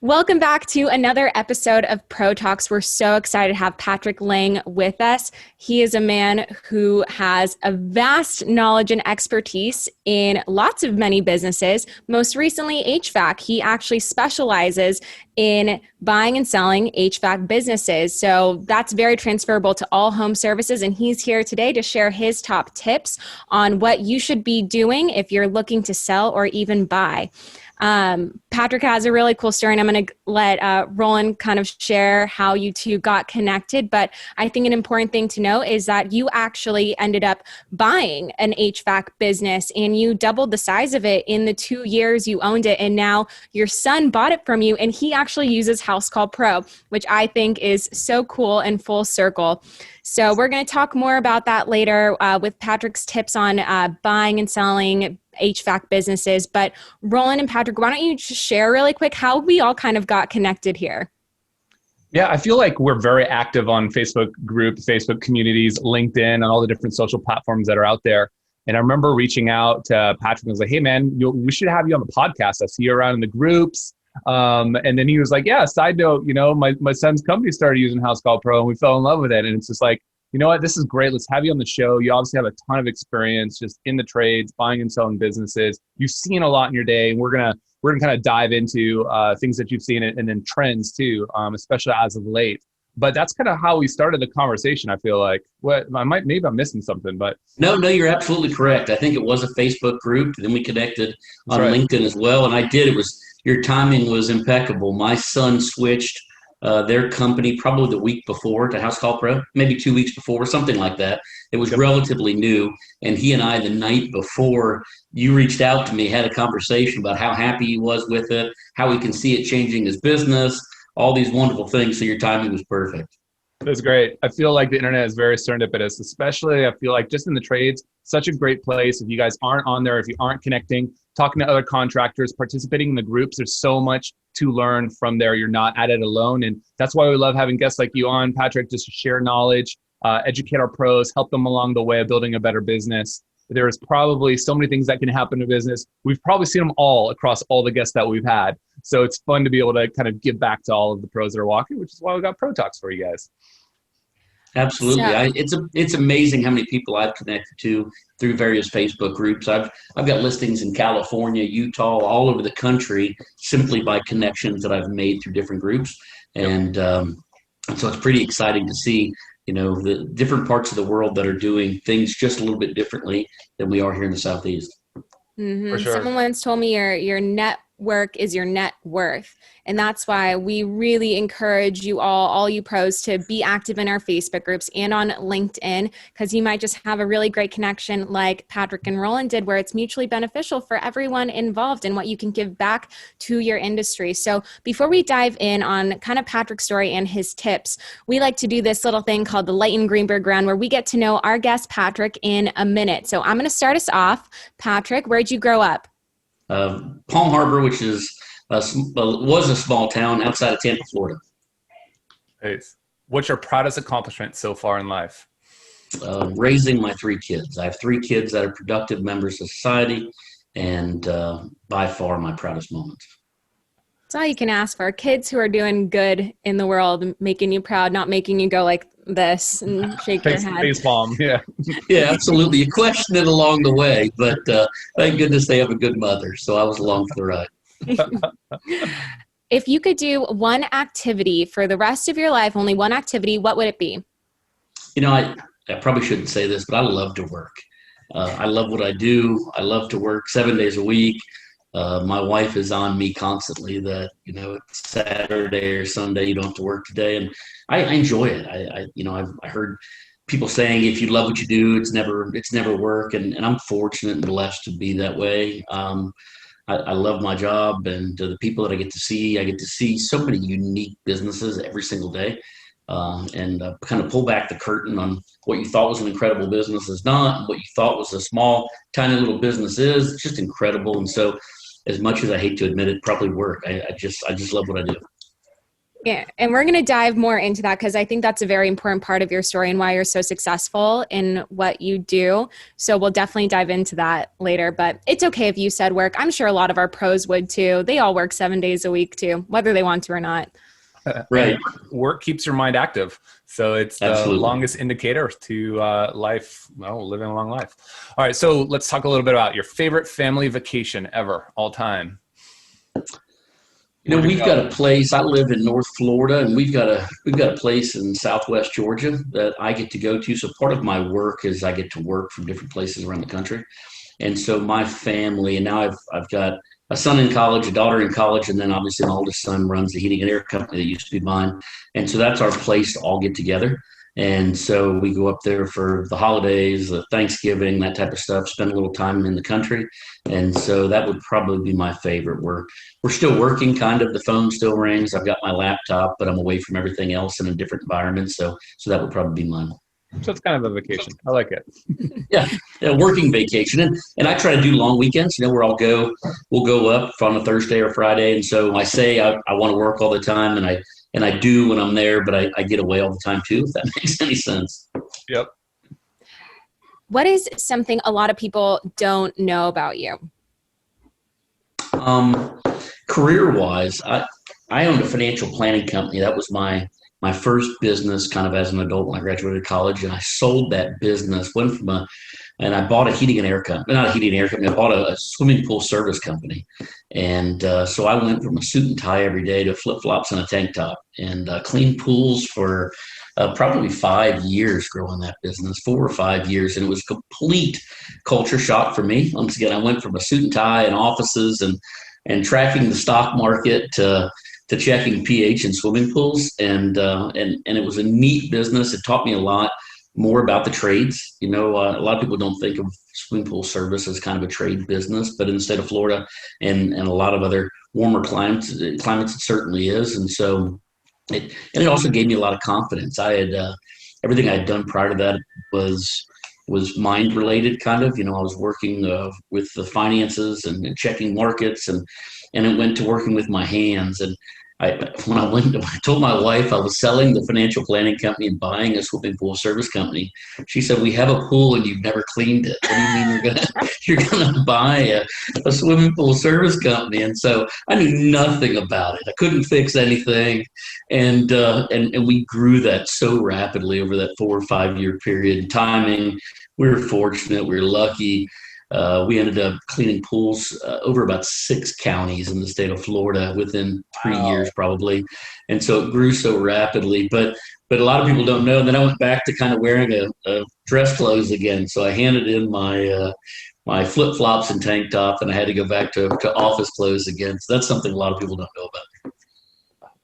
Welcome back to another episode of Pro Talks. We're so excited to have Patrick Lange with us. He is a man who has a vast knowledge and expertise in lots of many businesses, most recently HVAC. He actually specializes in buying and selling HVAC businesses. So that's very transferable to all home services. And he's here today to share his top tips on what you should be doing if you're looking to sell or even buy. Patrick has a really cool story, and I'm going to let Roland kind of share how you two got connected. But I think an important thing to know is that you actually ended up buying an HVAC business, and you doubled the size of it in the 2 years you owned it. And now your son bought it from you, and he actually uses Housecall Pro, which I think is so cool and full circle. So we're going to talk more about that later with Patrick's tips on buying and selling HVAC businesses. But Roland and Patrick, why don't you just share really quick how we all kind of got connected here? Yeah, I feel like we're very active on Facebook groups, Facebook communities, LinkedIn, and all the different social platforms that are out there. And I remember reaching out to Patrick and was like, hey man, we should have you on the podcast. I see you around in the groups. And then he was like, yeah, side note, my son's company started using Housecall Pro and we fell in love with it. And it's just like, you know what, this is great. Let's have you on the show. You obviously have a ton of experience just in the trades, buying and selling businesses. You've seen a lot in your day, and we're gonna kind of dive into things that you've seen and then trends too, especially as of late. But that's kind of how we started the conversation. I feel like maybe I'm missing something, but no, you're absolutely correct. I think it was a Facebook group. Then we connected on LinkedIn as well, and your timing was impeccable. My son switched their company probably the week before to Housecall Pro, maybe 2 weeks before, something like that. It was relatively new. And he and I, the night before you reached out to me, had a conversation about how happy he was with it, how he can see it changing his business, all these wonderful things. So your timing was perfect. That's great. I feel like the internet is very serendipitous, especially I feel like just in the trades, such a great place. If you guys aren't on there, if you aren't connecting, talking to other contractors, participating in the groups, there's so much to learn from there. You're not at it alone. And that's why we love having guests like you on, Patrick, just to share knowledge, educate our pros, help them along the way of building a better business. There's probably so many things that can happen in business. We've probably seen them all across all the guests that we've had. So it's fun to be able to kind of give back to all of the pros that are walking, which is why we got Pro Talks for you guys. Absolutely. It's amazing how many people I've connected to through various Facebook groups. I've got listings in California, Utah, all over the country, simply by connections that I've made through different groups. And so it's pretty exciting to see, the different parts of the world that are doing things just a little bit differently than we are here in the Southeast. Mm-hmm. For sure. Someone once told me your network is your net worth. And that's why we really encourage you all you pros, to be active in our Facebook groups and on LinkedIn, because you might just have a really great connection like Patrick and Roland did, where it's mutually beneficial for everyone involved in what you can give back to your industry. So before we dive in on kind of Patrick's story and his tips, we like to do this little thing called the Light and Greenberg round, where we get to know our guest Patrick in a minute. So I'm going to start us off. Patrick, where'd you grow up? Palm Harbor, which was a small town outside of Tampa, Florida. Nice. What's your proudest accomplishment so far in life? Raising my 3 kids. I have 3 kids that are productive members of society, and by far my proudest moments. That's all you can ask for. Kids who are doing good in the world, making you proud, not making you go like this and shake your head. Face palm, yeah. Yeah, absolutely. You question it along the way, but thank goodness they have a good mother, so I was along for the ride. If you could do one activity for the rest of your life, only one activity, what would it be? I probably shouldn't say this, but I love to work. I love what I do. I love to work 7 days a week. My wife is on me constantly that, it's Saturday or Sunday, you don't have to work today. And I enjoy it. I heard people saying, if you love what you do, it's never work. And I'm fortunate and blessed to be that way. I love my job and the people that I get to see so many unique businesses every single day. And kind of pull back the curtain on what you thought was an incredible business is not, and what you thought was a small, tiny little business is. It's just incredible. And so, as much as I hate to admit it, probably work. I just love what I do. Yeah, and we're going to dive more into that because I think that's a very important part of your story and why you're so successful in what you do. So we'll definitely dive into that later, but it's okay if you said work. I'm sure a lot of our pros would too. They all work 7 days a week too, whether they want to or not. Right. Work keeps your mind active. So it's the longest indicator to life, living a long life. All right. So let's talk a little bit about your favorite family vacation ever, all time. We've got a place. I live in North Florida, and we've got a place in Southwest Georgia that I get to go to. So part of my work is I get to work from different places around the country, and so my family. And now I've got a son in college, a daughter in college, and then obviously my oldest son runs the heating and air company that used to be mine. And so that's our place to all get together. And so we go up there for the holidays, the Thanksgiving, that type of stuff, spend a little time in the country. And so that would probably be my favorite. We're still working kind of, the phone still rings. I've got my laptop, but I'm away from everything else in a different environment. So that would probably be mine. So it's kind of a vacation. I like it. Yeah, working vacation. And I try to do long weekends, where we'll go up on a Thursday or Friday. And so I say I want to work all the time, and I do when I'm there, but I get away all the time too, if that makes any sense. Yep. What is something a lot of people don't know about you? Career-wise, I owned a financial planning company. That was my first business kind of as an adult when I graduated college, and I sold that business, and I bought a heating and air company, not a heating and air company, I bought a swimming pool service company. And so I went from a suit and tie every day to flip-flops and a tank top, and cleaned pools for probably 5 years growing that business, 4 or 5 years. And it was a complete culture shock for me. Once again, I went from a suit and tie and offices and tracking the stock market to checking pH in swimming pools. And it was a neat business. It taught me a lot more about the trades. A lot of people don't think of swimming pool service as kind of a trade business, but in the state of Florida and a lot of other warmer climates, it certainly is. And so it also gave me a lot of confidence. I had everything I had done prior to that was mind related kind of. I was working with the finances and checking markets, and it went to working with my hands. And when I told my wife I was selling the financial planning company and buying a swimming pool service company, she said, "We have a pool and you've never cleaned it. What do you mean you're gonna buy a swimming pool service company?" And so I knew nothing about it. I couldn't fix anything, and we grew that so rapidly over that 4 or 5 year period. Timing, we were fortunate, we were lucky. We ended up cleaning pools over about 6 counties in the state of Florida within 3 years probably. And so it grew so rapidly, but a lot of people don't know. And then I went back to kind of wearing a dress clothes again. So I handed in my flip-flops and tank top, and I had to go back to office clothes again. So that's something a lot of people don't know about.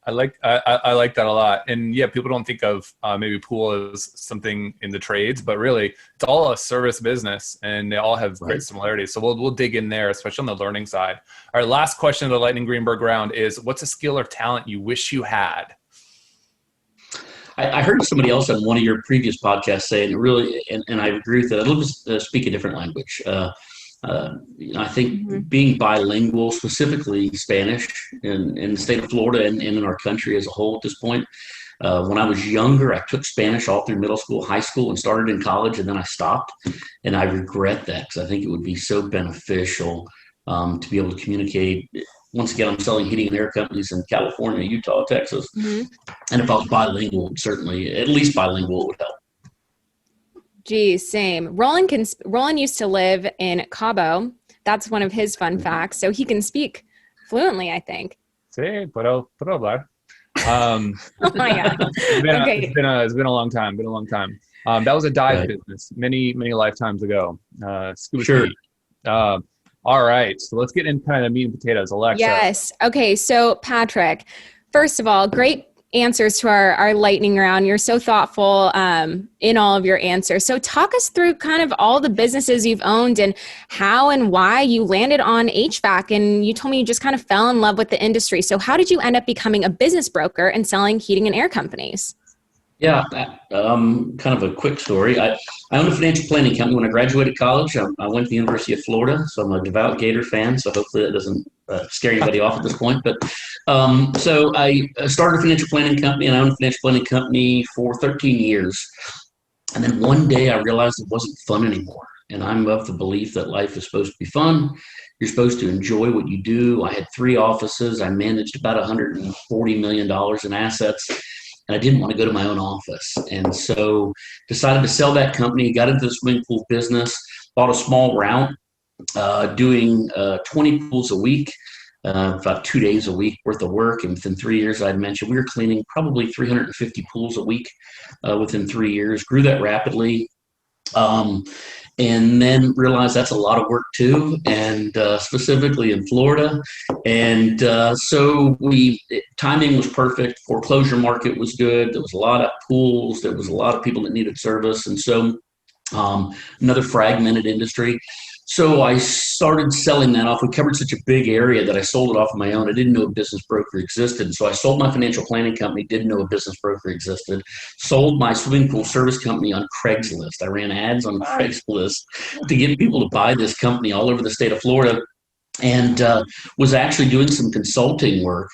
I like that a lot. And yeah, people don't think of maybe pool as something in the trades, but really it's all a service business and they all have great similarities. So we'll dig in there, especially on the learning side. Our last question of the Lightning Greenberg round is, what's a skill or talent you wish you had? I heard somebody else on one of your previous podcasts saying really, and I agree with that. I'd love to speak a different language. I think being bilingual, specifically Spanish in the state of Florida and in our country as a whole at this point. When I was younger, I took Spanish all through middle school, high school, and started in college, and then I stopped. And I regret that because I think it would be so beneficial to be able to communicate. Once again, I'm selling heating and air companies in California, Utah, Texas. And if I was bilingual, certainly, at least bilingual would help. Geez, same. Roland used to live in Cabo. That's one of his fun facts. So he can speak fluently, I think. Sí, puedo hablar. Oh my God. It's been a long time. That was a dive business many lifetimes ago. Scuba ski. All right. So let's get into kind of the meat and potatoes. Alexa. Yes. Okay. So Patrick, first of all, great answers to our lightning round. You're so thoughtful in all of your answers. So talk us through kind of all the businesses you've owned and how and why you landed on HVAC. And you told me you just kind of fell in love with the industry. So how did you end up becoming a business broker and selling heating and air companies? Yeah, kind of a quick story. I owned a financial planning company when I graduated college. I went to the University of Florida, so I'm a devout Gator fan. So hopefully that doesn't scare anybody off at this point. But so I started a financial planning company, and I owned a financial planning company for 13 years. And then one day I realized it wasn't fun anymore. And I'm of the belief that life is supposed to be fun. You're supposed to enjoy what you do. I had 3 offices. I managed about $140 million in assets. And I didn't want to go to my own office. And so decided to sell that company, got into the swimming pool business, bought a small route, doing 20 pools a week, about 2 days a week worth of work. And within 3 years, I'd mentioned we were cleaning probably 350 pools a week within 3 years, grew that rapidly. Um, and then realized that's a lot of work too, and specifically in Florida. And so timing was perfect. Foreclosure market was good. There was a lot of pools. There was a lot of people that needed service. And so another fragmented industry. So I started selling that off. We covered such a big area that I sold it off on my own. I didn't know a business broker existed. So I sold my financial planning company, didn't know a business broker existed, sold my swimming pool service company on Craigslist. I ran ads on Craigslist to get people to buy this company all over the state of Florida, and was actually doing some consulting work.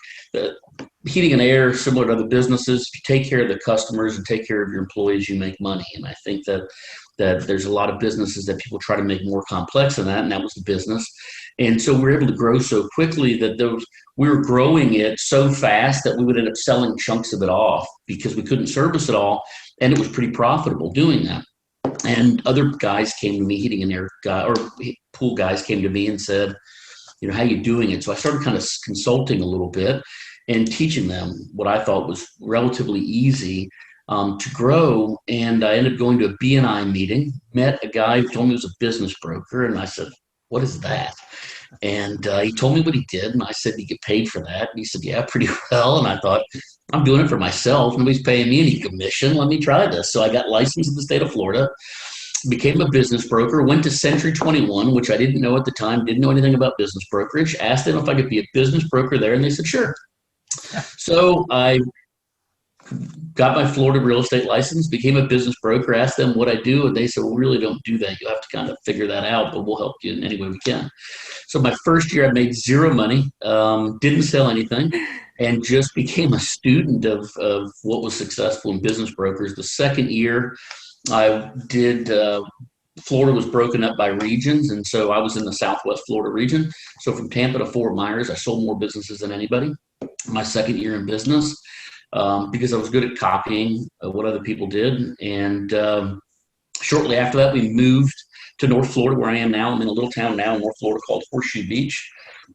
Heating and air, similar to other businesses, if you take care of the customers and take care of your employees, you make money. And I think that there's a lot of businesses that people try to make more complex than that, and that was the business. And so we were able to grow so quickly that we were growing it so fast that we would end up selling chunks of it off because we couldn't service it all, and it was pretty profitable doing that. And other guys came to me, heating and air or pool guys came to me and said, how you doing it? So I started kind of consulting a little bit and teaching them what I thought was relatively easy to grow. And I ended up going to a BNI meeting, met a guy who told me he was a business broker. And I said, what is that? And he told me what he did. And I said, you get paid for that? And he said, yeah, pretty well. And I thought, I'm doing it for myself. Nobody's paying me any commission. Let me try this. So I got licensed in the state of Florida, became a business broker, went to Century 21, which I didn't know at the time, didn't know anything about business brokerage, asked them if I could be a business broker there. And they said, sure. So I got my Florida real estate license, became a business broker, asked them what I do, and they said, well, we really don't do that. You have to kind of figure that out, but we'll help you in any way we can. So my first year, I made zero money, didn't sell anything, and just became a student of what was successful in business brokers. The second year, I did Florida was broken up by regions, and so I was in the Southwest Florida region. So from Tampa to Fort Myers, I sold more businesses than anybody. My second year in business, because I was good at copying what other people did. And shortly after that, we moved to North Florida, where I am now. I'm in a little town now in North Florida called Horseshoe Beach.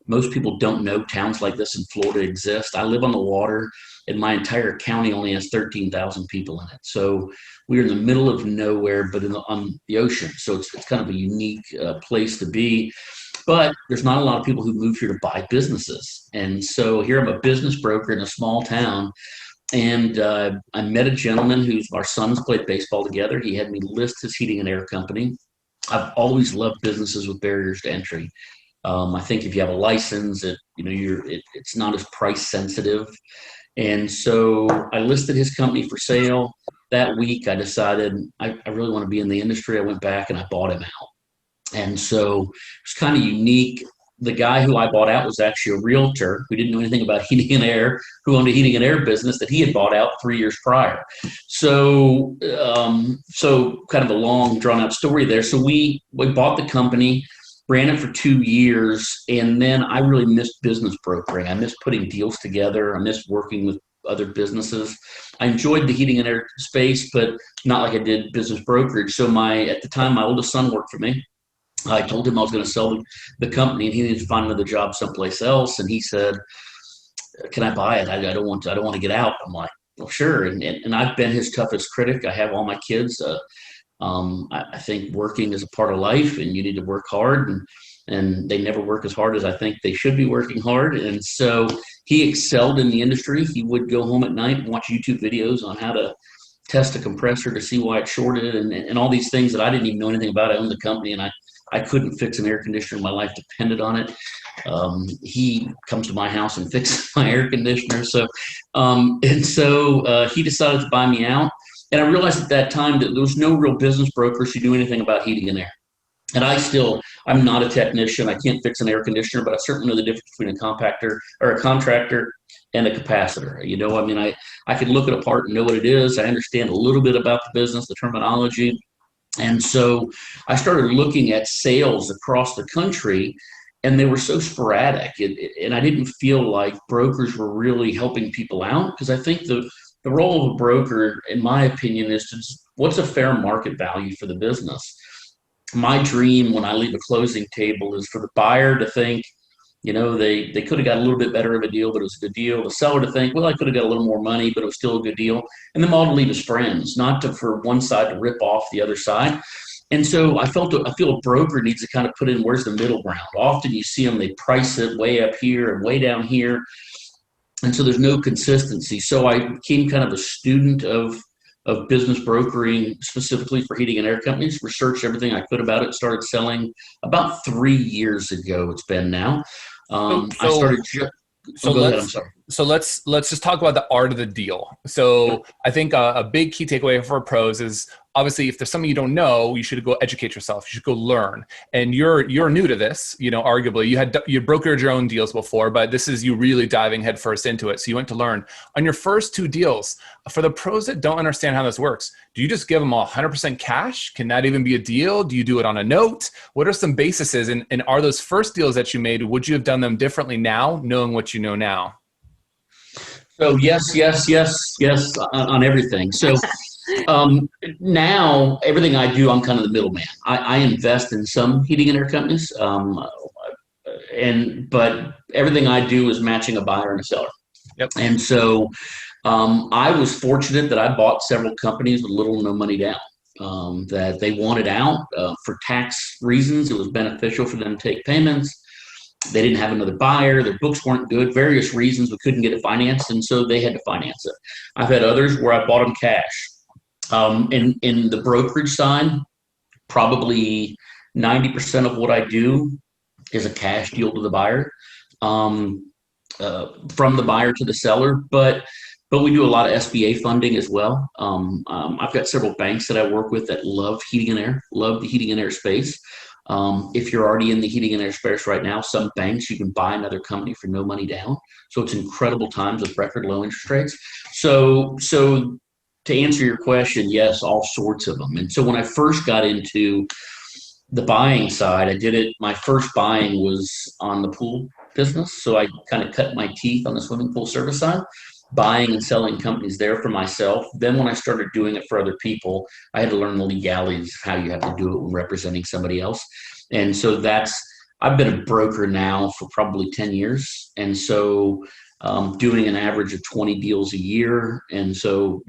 Most people don't know towns like this in Florida exist. I live on the water, and my entire county only has 13,000 people in it. So we're in the middle of nowhere, but on the ocean. So it's kind of a unique place to be. But there's not a lot of people who move here to buy businesses. And so here I'm a business broker in a small town. And I met a gentleman our sons played baseball together. He had me list his heating and air company. I've always loved businesses with barriers to entry. I think if you have a license, it's not as price sensitive. And so I listed his company for sale. That week, I decided I really want to be in the industry. I went back and I bought him out. And so it was kind of unique. The guy who I bought out was actually a realtor who didn't know anything about heating and air, who owned a heating and air business that he had bought out 3 years prior. So kind of a long, drawn-out story there. So we bought the company, ran it for 2 years, and then I really missed business brokering. I missed putting deals together. I missed working with other businesses. I enjoyed the heating and air space, but not like I did business brokerage. So at the time, my oldest son worked for me. I told him I was going to sell the company, and he needed to find another job someplace else. And he said, "Can I buy it? I don't want to get out." I'm like, "Well, sure." And I've been his toughest critic. I have all my kids. I think working is a part of life, and you need to work hard. And they never work as hard as I think they should be working hard. And so he excelled in the industry. He would go home at night and watch YouTube videos on how to test a compressor to see why it shorted and all these things that I didn't even know anything about. I owned the company, and I couldn't fix an air conditioner. My life depended on it. He comes to my house and fixes my air conditioner. So he decided to buy me out. And I realized at that time that there was no real business brokers who knew anything about heating and air. And I'm not a technician. I can't fix an air conditioner, but I certainly know the difference between a compactor or a contractor and a capacitor. I could look at a part and know what it is. I understand a little bit about the business, the terminology. And so I started looking at sales across the country, and they were so sporadic. And I didn't feel like brokers were really helping people out, because I think the role of a broker, in my opinion, is to what's a fair market value for the business. My dream when I leave a closing table is for the buyer to think, they could have got a little bit better of a deal, but it was a good deal. The seller to think, well, I could have got a little more money, but it was still a good deal. And them all to leave as friends, not for one side to rip off the other side. And so I feel a broker needs to kind of put in, where's the middle ground? Often you see them, they price it way up here and way down here. And so there's no consistency. So I became kind of a student of business brokering, specifically for heating and air companies, researched everything I could about it, started selling about 3 years ago. It's been now. I started. Go ahead. I'm sorry. So let's just talk about the art of the deal. So I think a big key takeaway for pros is, obviously, if there's something you don't know, you should go educate yourself. You should go learn. And you're new to this, arguably you brokered your own deals before, but this is you really diving headfirst into it. So you went to learn. On your first 2 deals, for the pros that don't understand how this works, do you just give them 100% cash? Can that even be a deal? Do you do it on a note? What are some bases? And are those first deals that you made, would you have done them differently now, knowing what you know now? So yes on everything. So now everything I do, I'm kind of the middleman. I invest in some heating and air companies, but everything I do is matching a buyer and a seller. Yep. And so I was fortunate that I bought several companies with little or no money down. That they wanted out for tax reasons. It was beneficial for them to take payments. They didn't have another buyer. Their books weren't good. Various reasons we couldn't get it financed, and so they had to finance it. I've had others where I bought them cash. In the brokerage side, probably 90% of what I do is a cash deal to the buyer, from the buyer to the seller. But we do a lot of SBA funding as well. I've got several banks that I work with that love heating and air, love the heating and air space. If you're already in the heating and air space right now, some banks, you can buy another company for no money down. So it's incredible times with record low interest rates. So to answer your question, yes, all sorts of them. And so when I first got into the buying side, my first buying was on the pool business. So I kind of cut my teeth on the swimming pool service side, buying and selling companies there for myself. Then when I started doing it for other people, I had to learn the legalities of how you have to do it when representing somebody else. And so I've been a broker now for probably 10 years. And so doing an average of 20 deals a year. And so,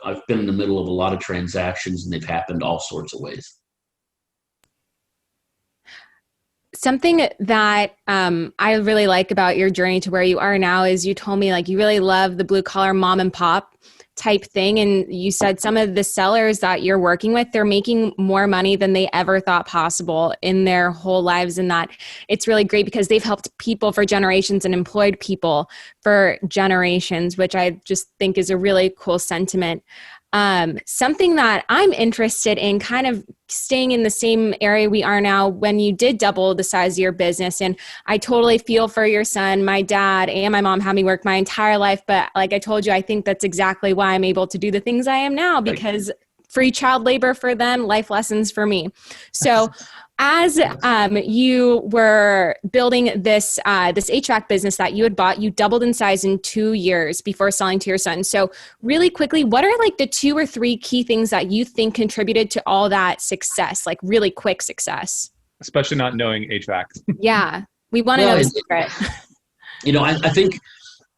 I've been in the middle of a lot of transactions, and they've happened all sorts of ways. Something that I really like about your journey to where you are now is you told me you really love the blue collar mom and pop type thing. And you said some of the sellers that you're working with, they're making more money than they ever thought possible in their whole lives. And that it's really great because they've helped people for generations and employed people for generations, which I just think is a really cool sentiment. Something that I'm interested in, kind of staying in the same area we are now, when you did double the size of your business, and I totally feel for your son. My dad and my mom had me work my entire life, but like I told you, I think that's exactly why I'm able to do the things I am now, because free child labor for them, life lessons for me. So as you were building this HVAC business that you had bought, you doubled in size in 2 years before selling to your son. So really quickly, what are the 2 or 3 key things that you think contributed to all that success, really quick success? Especially not knowing HVAC. Yeah, we want to know the secret. I think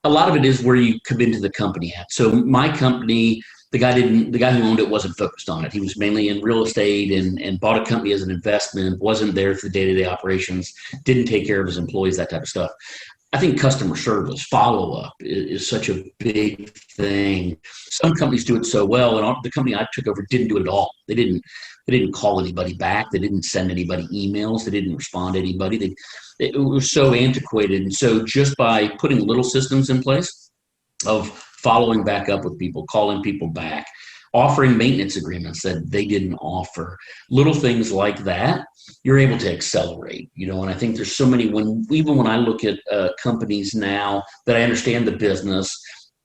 a lot of it is where you come into the company at. So my company, the guy who owned it wasn't focused on it. He was mainly in real estate and bought a company as an investment, wasn't there for the day-to-day operations, didn't take care of his employees, that type of stuff. I think customer service, follow-up is such a big thing. Some companies do it so well, and the company I took over didn't do it at all. They didn't call anybody back. They didn't send anybody emails. They didn't respond to anybody. It was so antiquated. And so just by putting little systems in place of following back up with people, calling people back, offering maintenance agreements that they didn't offer, little things like that, you're able to accelerate, and I think there's so many, even when I look at companies now that I understand the business,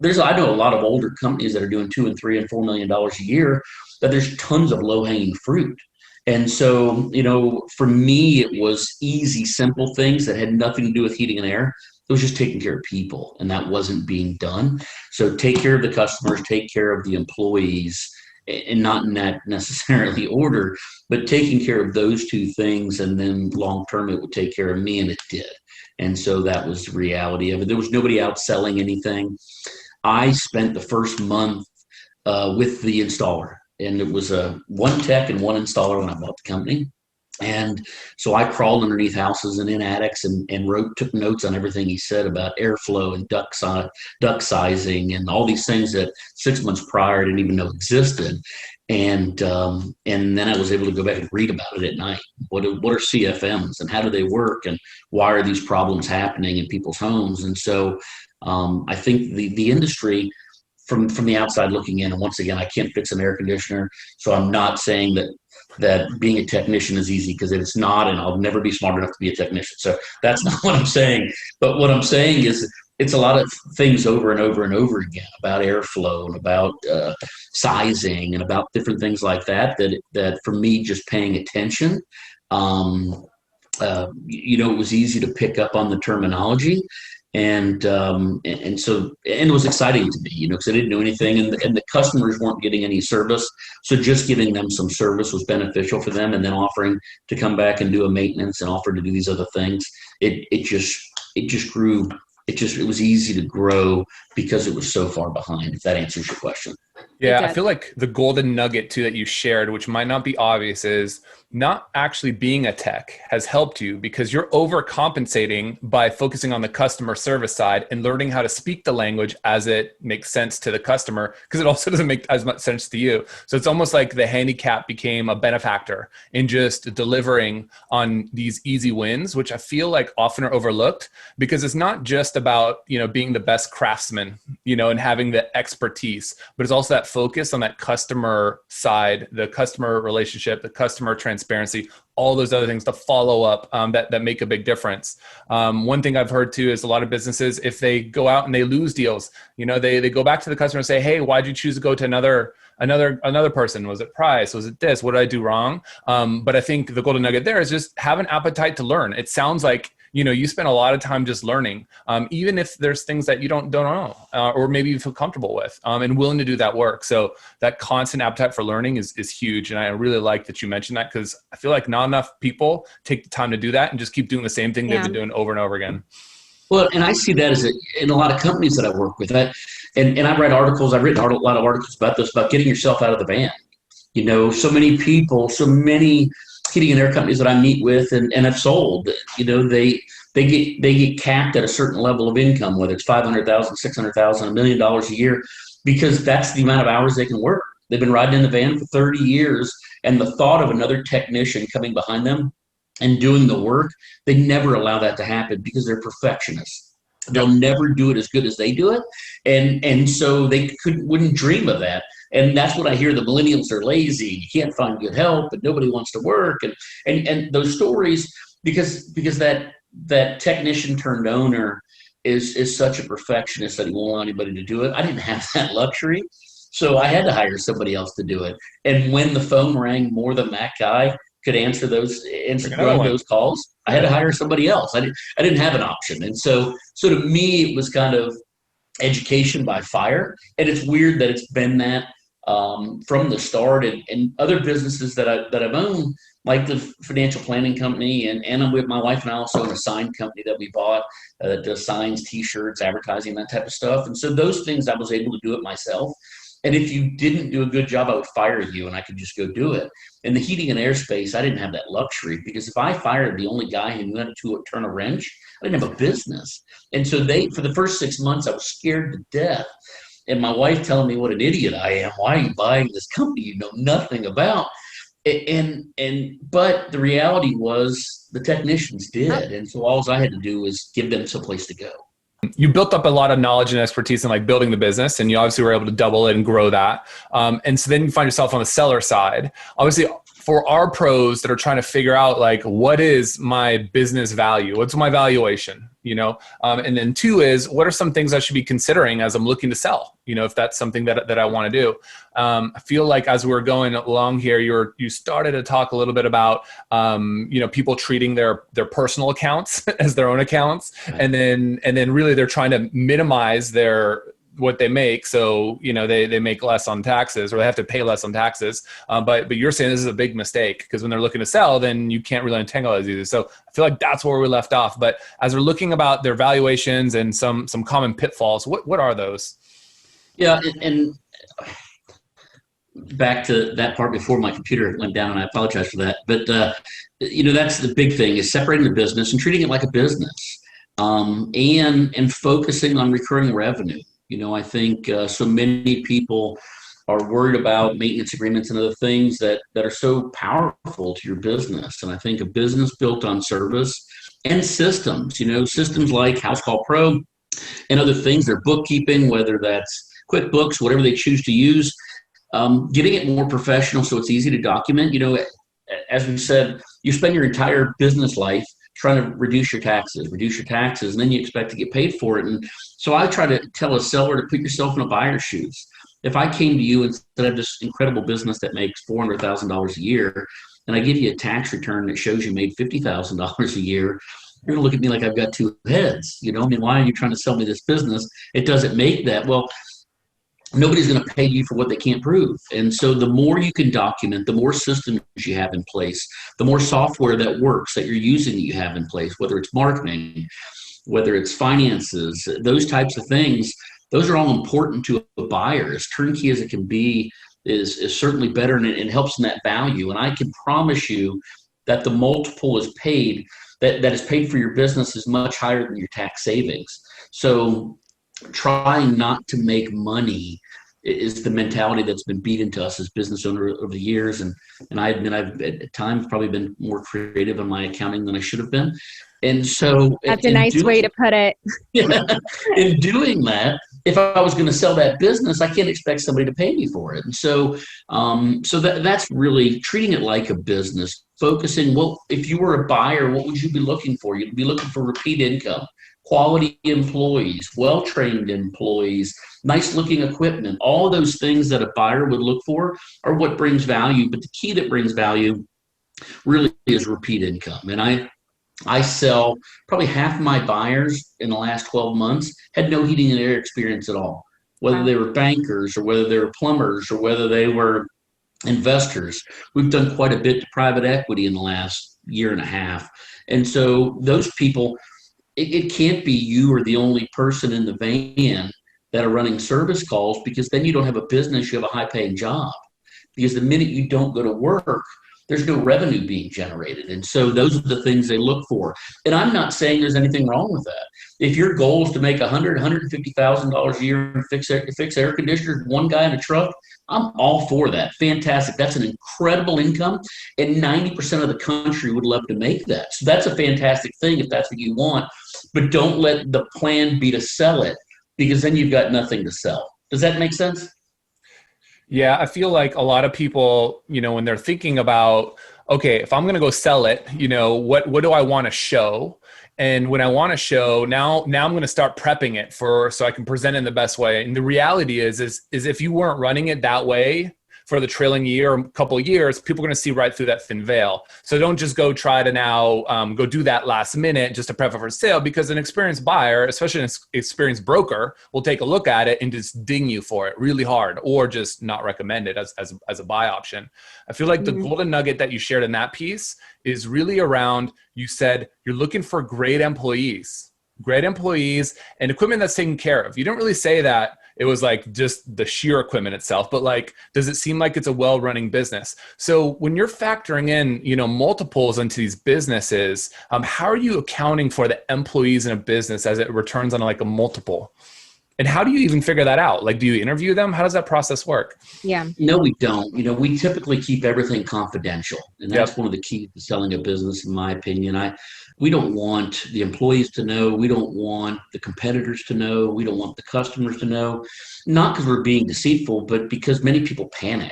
I know a lot of older companies that are doing $2 and $3 and $4 million a year, that there's tons of low hanging fruit. And so, for me, it was easy, simple things that had nothing to do with heating and air. It was just taking care of people, and that wasn't being done. So take care of the customers, take care of the employees, and not in that necessarily order, but taking care of those two things. And then long term, it would take care of me, and it did. And so that was the reality of it. There was nobody out selling anything. I spent the first month with the installer. And it was one tech and one installer when I bought the company. And so I crawled underneath houses and in attics and took notes on everything he said about airflow and duct sizing and all these things that 6 months prior I didn't even know existed. And then I was able to go back and read about it at night. What are CFMs and how do they work and why are these problems happening in people's homes? And so I think the industry, from the outside looking in, and once again, I can't fix an air conditioner, so I'm not saying that being a technician is easy, because it's not, and I'll never be smart enough to be a technician. So that's not what I'm saying. But what I'm saying is it's a lot of things over and over and over again about airflow and about sizing and about different things like that for me, just paying attention, it was easy to pick up on the terminology. And so it was exciting to me, because I didn't know anything, and the customers weren't getting any service. So just giving them some service was beneficial for them, and then offering to come back and do a maintenance and offer to do these other things. It just grew. It was easy to grow because it was so far behind, if that answers your question. Yeah, I feel like the golden nugget too that you shared, which might not be obvious, is not actually being a tech has helped you, because you're overcompensating by focusing on the customer service side and learning how to speak the language as it makes sense to the customer, because it also doesn't make as much sense to you. So it's almost like the handicap became a benefactor in just delivering on these easy wins, which I feel like often are overlooked, because it's not just about, being the best craftsman, and having the expertise, but it's also that focus on that customer side, the customer relationship, the customer transparency, all those other things to follow up that make a big difference. One thing I've heard too is a lot of businesses, if they go out and they lose deals, they go back to the customer and say, hey, why'd you choose to go to another person? Was it price? Was it this? What did I do wrong? But I think the golden nugget there is just have an appetite to learn. It sounds like you spend a lot of time just learning, even if there's things that you don't know, or maybe you feel comfortable with, and willing to do that work. So that constant appetite for learning is huge. And I really like that you mentioned that, because I feel like not enough people take the time to do that and just keep doing the same thing they've been doing over and over again. Well, and I see that in a lot of companies that I work with. And I write articles. I've written a lot of articles about this, about getting yourself out of the van. So many people, so many heating and air companies that I meet with and have sold, they get capped at a certain level of income, whether it's $500,000, $600,000, $1 million a year, because that's the amount of hours they can work. They've been riding in the van for 30 years, and the thought of another technician coming behind them and doing the work, they never allow that to happen, because they're perfectionists. They'll never do it as good as they do it, and so they wouldn't dream of that. And that's what I hear. The millennials are lazy. You can't find good help, and nobody wants to work. And those stories, because that technician turned owner is such a perfectionist that he won't allow anybody to do it. I didn't have that luxury, so I had to hire somebody else to do it. And when the phone rang more than that guy could answer those calls, I had to hire somebody else. I didn't have an option. And so to me, it was kind of education by fire. And it's weird that it's been that from the start. And other businesses that I've owned, like the financial planning company, and I'm with my wife and I also own a sign company that we bought that does signs, T-shirts, advertising, that type of stuff. And so those things I was able to do it myself. And if you didn't do a good job, I would fire you and I could just go do it. In the heating and air space, I didn't have that luxury, because if I fired the only guy who knew how to turn a wrench, I didn't have a business. And so for the first 6 months, I was scared to death. And my wife telling me what an idiot I am. Why are you buying this company you know nothing about? But the reality was the technicians did. And so all I had to do was give them some place to go. you built up a lot of knowledge and expertise in like building the business, and you obviously were able to double it and grow that. And so then you find yourself on the seller side. Obviously, for our pros that are trying to figure out like, what is my business value? What's my valuation? And then two is, what are some things I should be considering as I'm looking to sell? If that's something that I want to do. I feel like as we're going along here, you started to talk a little bit about, people treating their personal accounts as their own accounts. And then really they're trying to minimize what they make. So, they make less on taxes, or they have to pay less on taxes. But you're saying this is a big mistake, because when they're looking to sell, then you can't really untangle those either. So I feel like that's where we left off. But as we're looking about their valuations and some common pitfalls, what are those? Yeah. And back to that part before my computer went down, and I apologize for that. But, that's the big thing, is separating the business and treating it like a business, and focusing on recurring revenue. I think so many people are worried about maintenance agreements and other things that are so powerful to your business. And I think a business built on service and systems, systems like Housecall Pro and other things, their bookkeeping, whether that's QuickBooks, whatever they choose to use, getting it more professional so it's easy to document. As we said, you spend your entire business life trying to reduce your taxes, and then you expect to get paid for it. And so I try to tell a seller to put yourself in a buyer's shoes. If I came to you instead of this incredible business that makes $400,000 a year, and I give you a tax return that shows you made $50,000 a year, you're gonna look at me like I've got two heads. Why are you trying to sell me this business? It doesn't make that. Well, nobody's going to pay you for what they can't prove. And so the more you can document, the more systems you have in place, the more software that works that you're using that you have in place, whether it's marketing, whether it's finances, those types of things, those are all important to a buyer. As turnkey as it can be is certainly better, and it helps in that value. And I can promise you that the multiple is paid, that is paid for your business, is much higher than your tax savings. So trying not to make money is the mentality that's been beat into us as business owners over the years. And I admit I've at times probably been more creative in my accounting than I should have been. And so that's a nice way to put it. In doing that, if I was going to sell that business, I can't expect somebody to pay me for it. And so, that's really treating it like a business, focusing. Well, if you were a buyer, what would you be looking for? You'd be looking for repeat income, quality employees, well-trained employees, nice-looking equipment. All of those things that a buyer would look for are what brings value. But the key that brings value really is repeat income. And I sell probably half my buyers in the last 12 months had no heating and air experience at all, whether they were bankers or whether they were plumbers or whether they were investors. We've done quite a bit to private equity in the last year and a half. And so those people, it can't be you or the only person in the van that are running service calls, because then you don't have a business, you have a high-paying job. Because the minute you don't go to work, there's no revenue being generated. And so those are the things they look for. And I'm not saying there's anything wrong with that. If your goal is to make $150,000 a year and fix air conditioners, one guy in a truck, I'm all for that. Fantastic. That's an incredible income. And 90% of the country would love to make that. So that's a fantastic thing if that's what you want. But don't let the plan be to sell it, because then you've got nothing to sell. Does that make sense? Yeah, I feel like a lot of people, when they're thinking about, okay, if I'm going to go sell it, what do I want to show? And when I want to show, now I'm going to start prepping it so I can present it in the best way. And the reality is if you weren't running it that way for the trailing year or couple of years, people are going to see right through that thin veil. So don't just go try to now go do that last minute just to prep it for sale, because an experienced buyer, especially an experienced broker, will take a look at it and just ding you for it really hard, or just not recommend it as a buy option. I feel like the golden nugget that you shared in that piece is really around, you said you're looking for great employees and equipment that's taken care of. You don't really say that it was like just the sheer equipment itself, but like, does it seem like it's a well-running business? So when you're factoring in, multiples into these businesses, how are you accounting for the employees in a business as it returns on like a multiple? And how do you even figure that out? Like, do you interview them? How does that process work? Yeah. No, we don't. We typically keep everything confidential. And that's one of the keys to selling a business, in my opinion. we don't want the employees to know. We don't want the competitors to know. We don't want the customers to know, not because we're being deceitful, but because many people panic.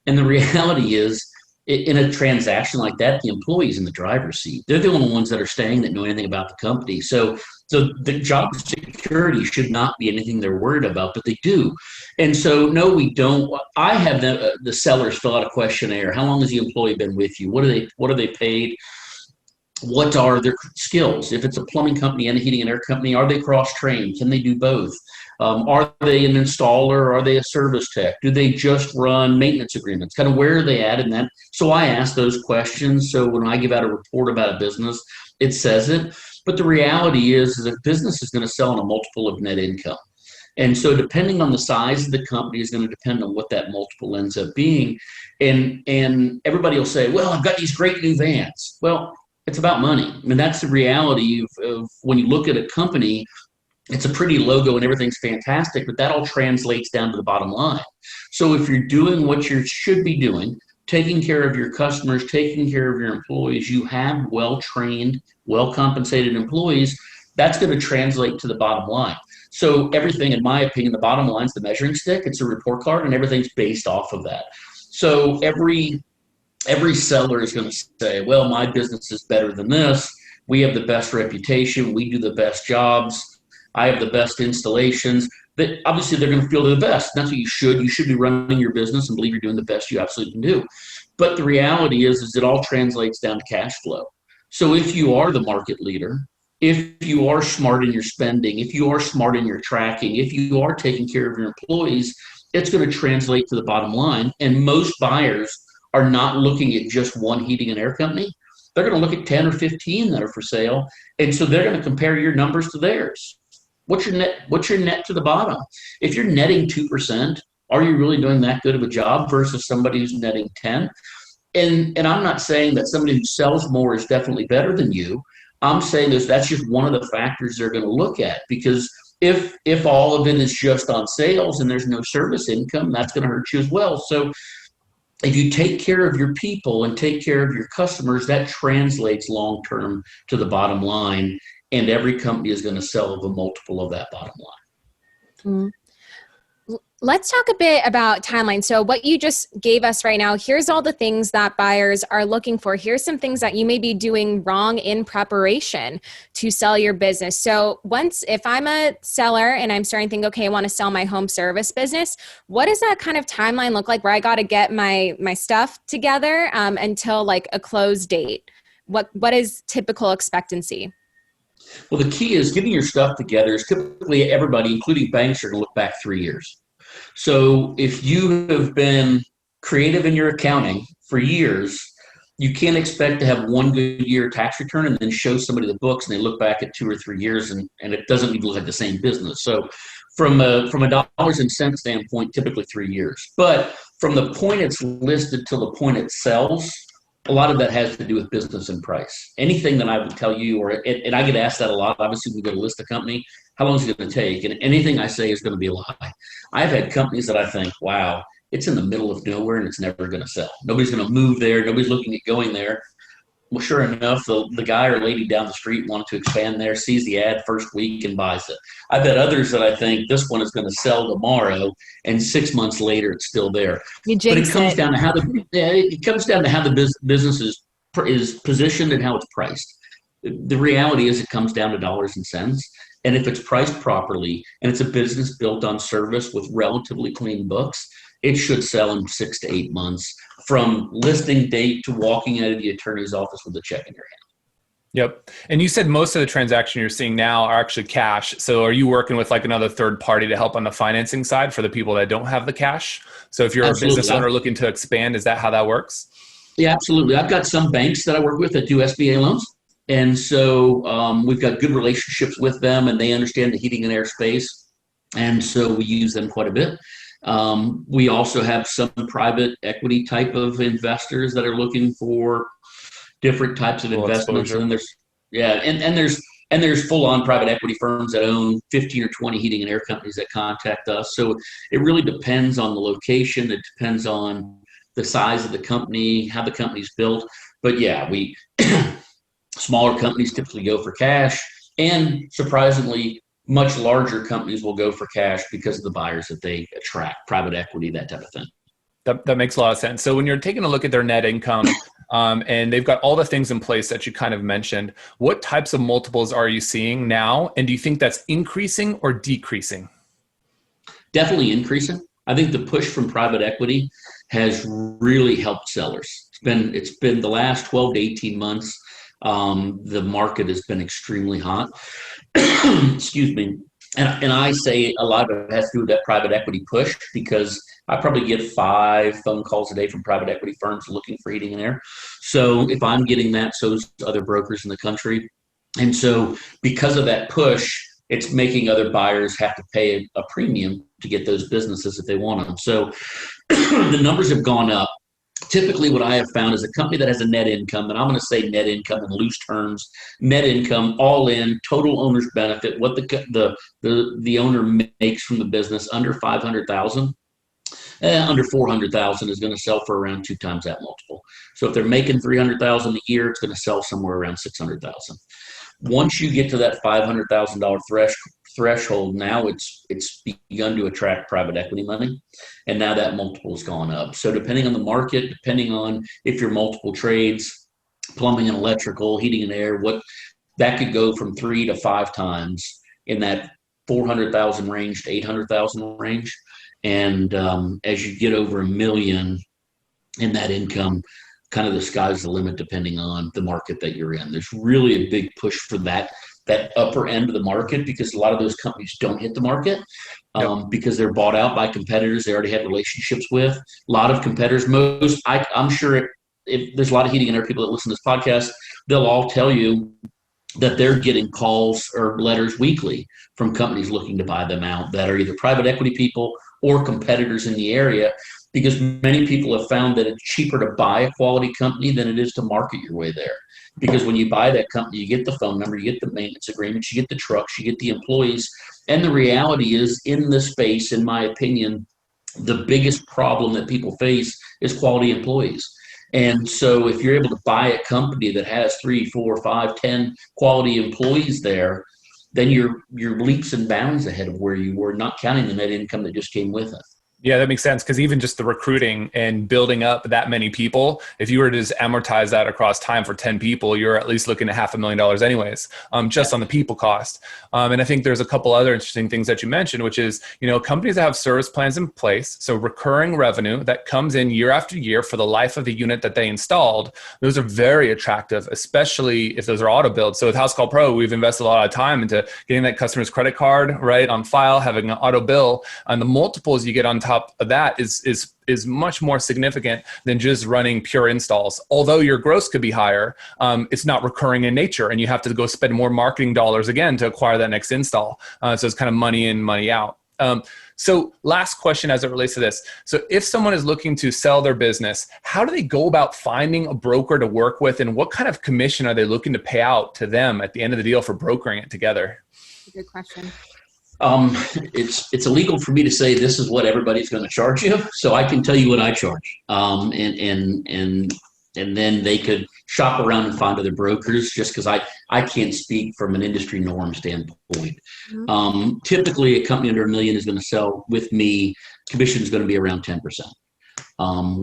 And the reality is, in a transaction like that, the employee's in the driver's seat. They're the only ones that are staying that know anything about the company. So the job security should not be anything they're worried about, but they do. And so, no, we don't. I have the sellers fill out a questionnaire. How long has the employee been with you? What are they paid? What are their skills? If it's a plumbing company and a heating and air company, are they cross-trained? Can they do both? Are they an installer? Are they a service tech? Do they just run maintenance agreements? Kind of where are they at in that? So I ask those questions. So when I give out a report about a business, it says it. But the reality is that business is going to sell on a multiple of net income. And so depending on the size of the company is going to depend on what that multiple ends up being. And everybody will say, well, I've got these great new vans. Well, it's about money. I mean, that's the reality of when you look at a company. It's a pretty logo and everything's fantastic, but that all translates down to the bottom line. So if you're doing what you should be doing, taking care of your customers, taking care of your employees, you have well-trained, well-compensated employees, that's going to translate to the bottom line. So everything, in my opinion, the bottom line is the measuring stick. It's a report card, and everything's based off of that. So every seller is going to say, well, my business is better than this. We have the best reputation. We do the best jobs. I have the best installations. That obviously they're going to feel they're the best. That's what you should. You should be running your business and believe you're doing the best you absolutely can do. But the reality is it all translates down to cash flow. So if you are the market leader, if you are smart in your spending, if you are smart in your tracking, if you are taking care of your employees, it's going to translate to the bottom line. And most buyers are not looking at just one heating and air company. They're going to look at 10 or 15 that are for sale. And so they're going to compare your numbers to theirs. What's your net to the bottom? If you're netting 2%, are you really doing that good of a job versus somebody who's netting 10? And I'm not saying that somebody who sells more is definitely better than you. I'm saying that's just one of the factors they're going to look at, because if all of it is just on sales and there's no service income, that's going to hurt you as well. So if you take care of your people and take care of your customers, that translates long-term to the bottom line. And every company is going to sell a multiple of that bottom line. Let's talk a bit about timeline. So what you just gave us right now, here's all the things that buyers are looking for. Here's some things that you may be doing wrong in preparation to sell your business. So if I'm a seller and I'm starting to think, okay, I want to sell my home service business, what does that kind of timeline look like where I got to get my stuff together until like a close date? What is typical expectancy? Well, the key is getting your stuff together is typically everybody, including banks, are going to look back 3 years. So if you have been creative in your accounting for years, you can't expect to have one good year tax return and then show somebody the books and they look back at 2 or 3 years and it doesn't even look like the same business. So from a dollars and cents standpoint, typically 3 years. But from the point it's listed till the point it sells, a lot of that has to do with business and price. Anything that I would tell you, and I get asked that a lot, obviously we go to list a company, how long is it going to take? And anything I say is going to be a lie. I've had companies that I think, wow, it's in the middle of nowhere and it's never going to sell. Nobody's going to move there. Nobody's looking at going there. Well, sure enough, the guy or lady down the street wanted to expand there, sees the ad first week and buys it. I've had others that I think this one is going to sell tomorrow, and 6 months later it's still there. But it comes down to how the business is positioned and how it's priced. The reality is it comes down to dollars and cents. And if it's priced properly and it's a business built on service with relatively clean books, it should sell in 6 to 8 months from listing date to walking out of the attorney's office with a check in your hand. Yep. And you said most of the transactions you're seeing now are actually cash. So are you working with like another third party to help on the financing side for the people that don't have the cash? So if you're Absolutely. a business owner looking to expand, is that how that works? Yeah, absolutely. I've got some banks that I work with that do SBA loans. And so we've got good relationships with them and they understand the heating and air space. And so we use them quite a bit. We also have some private equity type of investors that are looking for different types of investments. Exposure. And then there's full-on private equity firms that own 15 or 20 heating and air companies that contact us. So it really depends on the location. It depends on the size of the company, how the company's built. But yeah, Smaller companies typically go for cash, and surprisingly, much larger companies will go for cash because of the buyers that they attract, private equity, that type of thing. That makes a lot of sense. So when you're taking a look at their net income, and they've got all the things in place that you kind of mentioned, what types of multiples are you seeing now? And do you think that's increasing or decreasing? Definitely increasing. I think the push from private equity has really helped sellers. It's been the last 12 to 18 months. The market has been extremely hot. Excuse me. And I say a lot of it has to do with that private equity push, because I probably get 5 phone calls a day from private equity firms looking for heating and air. So if I'm getting that, so is other brokers in the country. And so because of that push, it's making other buyers have to pay a premium to get those businesses if they want them. So the numbers have gone up. Typically what I have found is a company that has a net income, and I'm going to say net income in loose terms, net income all in, total owner's benefit, what the owner makes from the business under 500,000, under 400,000 is going to sell for around 2 times that multiple. So if they're making 300,000 a year, it's going to sell somewhere around 600,000. Once you get to that $500,000 threshold, now it's begun to attract private equity money, and now that multiple has gone up. So depending on the market, depending on if you're multiple trades, plumbing and electrical, heating and air, what that could go from 3 to 5 times in that 400,000 range to 800,000 range. And as you get over $1 million in that income, kind of the sky's the limit depending on the market that you're in. There's really a big push for that upper end of the market, because a lot of those companies don't hit the market because they're bought out by competitors they already have relationships with. A lot of competitors, I'm sure if there's a lot of heating and air people that listen to this podcast, they'll all tell you that they're getting calls or letters weekly from companies looking to buy them out that are either private equity people or competitors in the area, because many people have found that it's cheaper to buy a quality company than it is to market your way there. Because when you buy that company, you get the phone number, you get the maintenance agreements, you get the trucks, you get the employees. And the reality is, in this space, in my opinion, the biggest problem that people face is quality employees. And so if you're able to buy a company that has 3, 4, 5, 10 quality employees there, then you're leaps and bounds ahead of where you were, not counting the net income that just came with it. Yeah, that makes sense. Because even just the recruiting and building up that many people, if you were to just amortize that across time for 10 people, you're at least looking at $500,000 anyways, just on the people cost. And I think there's a couple other interesting things that you mentioned, which is, companies that have service plans in place, so recurring revenue that comes in year after year for the life of the unit that they installed, those are very attractive, especially if those are auto builds. So with Housecall Pro, we've invested a lot of time into getting that customer's credit card right on file, having an auto bill, and the multiples you get on top of that is much more significant than just running pure installs. Although your gross could be higher, it's not recurring in nature, and you have to go spend more marketing dollars again to acquire that next install. So it's kind of money in, money out. So last question as it relates to this. So if someone is looking to sell their business, how do they go about finding a broker to work with, and what kind of commission are they looking to pay out to them at the end of the deal for brokering it together? Good question. It's illegal for me to say this is what everybody's going to charge you, so I can tell you what I charge. And then they could shop around and find other brokers, just because I can't speak from an industry norm standpoint. Mm-hmm. Typically, a company under $1 million is going to sell with me. Commission is going to be around 10%.